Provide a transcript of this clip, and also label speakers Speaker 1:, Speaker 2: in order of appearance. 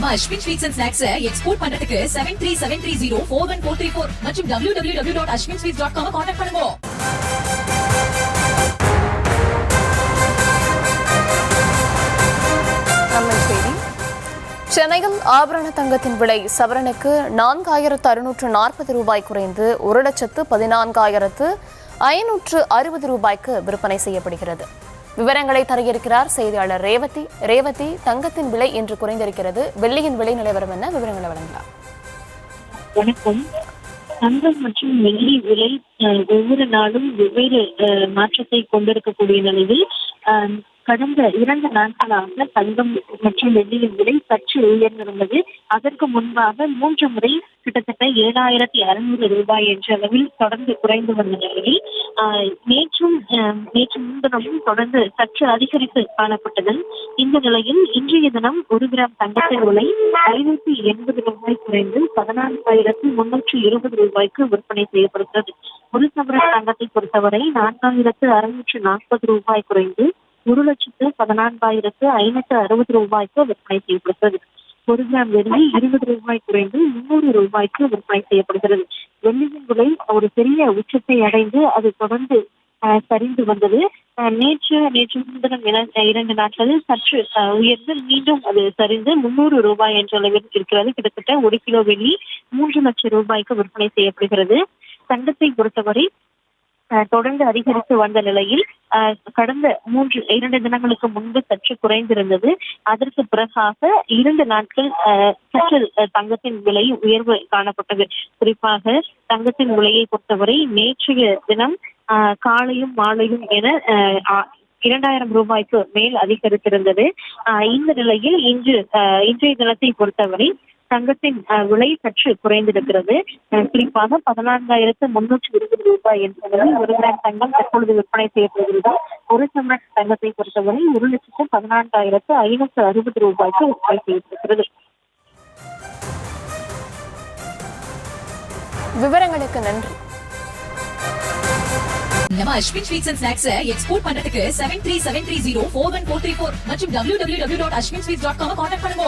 Speaker 1: நம்ம Ashwin sweets and snacks export பண்றதுக்கு 7373041434 மற்றும் www.ashwinsweets.com கான்டாக்ட் பண்ணுங்க.
Speaker 2: சென்னையில் ஆபரண தங்கத்தின் விலை சவரனுக்கு 4640 ரூபாய் குறைந்து 1,14,560 ரூபாய்க்கு விற்பனை செய்யப்படுகிறது. விவரங்களை தருகிறார் செய்தியாளர் ரேவதி. ரேவதி, தங்கத்தின் விலை இன்று குறைந்திருக்கிறது, வெள்ளியின் விலை நிலவரம் என்ன? விவரங்களை வழங்கலாம்.
Speaker 3: வணக்கம். தங்கம் மற்றும் வெள்ளி விலை ஒவ்வொரு நாளும் வெவ்வேறு மாற்றத்தை கொண்டிருக்கக்கூடிய நிலையில் கடந்த 2 நாட்களாக தங்கம் மற்றும் வெள்ளியின் விலை சற்று உயர்ந்திருந்தது. அதற்கு முன்பாக 3 முறை கிட்டத்தட்ட 7,600 ரூபாய் என்ற அளவில் தொடர்ந்து குறைந்து வந்த நிலையில் நேற்று முன்தினமும் தொடர்ந்து சற்று அதிகரித்து காணப்பட்டது. இந்த நிலையில் இன்றைய தினம் 1 கிராம் தங்கத்தின் விலை 580 ரூபாய் குறைந்து 14,320 ரூபாய்க்கு விற்பனை செய்யப்படுகிறது. 1 சவரன் தங்கத்தை பொறுத்தவரை 4,640 ரூபாய் குறைந்து 1,14,560 ரூபாய்க்கு விற்பனை செய்யப்படுகிறது. 1 கிராம் வெள்ளி 20 ரூபாய் குறைந்து 300 ரூபாய்க்கு விற்பனை செய்யப்படுகிறது. வெள்ளியின் விலை ஒரு பெரிய உச்சத்தை அடைந்து அது தொடர்ந்து சரிந்து வந்தது. நேற்று முன்தினம் 2 நாட்களில் சற்று உயர்ந்து மீண்டும் அது சரிந்து 300 ரூபாய் என்ற அளவில் இருக்கிறது. கிட்டத்தட்ட 1 கிலோ வெள்ளி 3 லட்சம் ரூபாய்க்கு விற்பனை செய்யப்படுகிறது. தங்கத்தை பொறுத்தவரை தொடர்ந்து அதிகரித்து வந்த நிலையில் கடந்த 2 தினங்களுக்கு முன்பு சற்று குறைந்திருந்தது. அதற்கு பிறகாக 2 நாட்கள் சற்று தங்கத்தின் விலை உயர்வு காணப்பட்டது. குறிப்பாக தங்கத்தின் விலையை பொறுத்தவரை நேற்றைய தினம் காலையும் மாலையும் என 2,000 ரூபாய்க்கு மேல் அதிகரித்திருந்தது. இந்த நிலையில் இன்றைய தினத்தை பொறுத்தவரை தங்கத்தின் விலை சற்று குறைந்திருக்கிறது. குறிப்பாக 14,320 ரூபாய் என்ற 1 கிராம் தங்கம் தற்பொழுது விற்பனை செய்யப்படுகிறது. 1 சவரன் தங்கத்தை பொறுத்தவரை 1,14,560 ரூபாய்க்கு விற்பனை செய்யப்படுகிறது.
Speaker 2: விவரங்களுக்கு நன்றி.
Speaker 1: நம்ம Ashwin sweets and snacks export பண்றதுக்கு 7373041434 மற்றும் www.ashwinsweets.com கான்டாக்ட் பண்ணுங்க.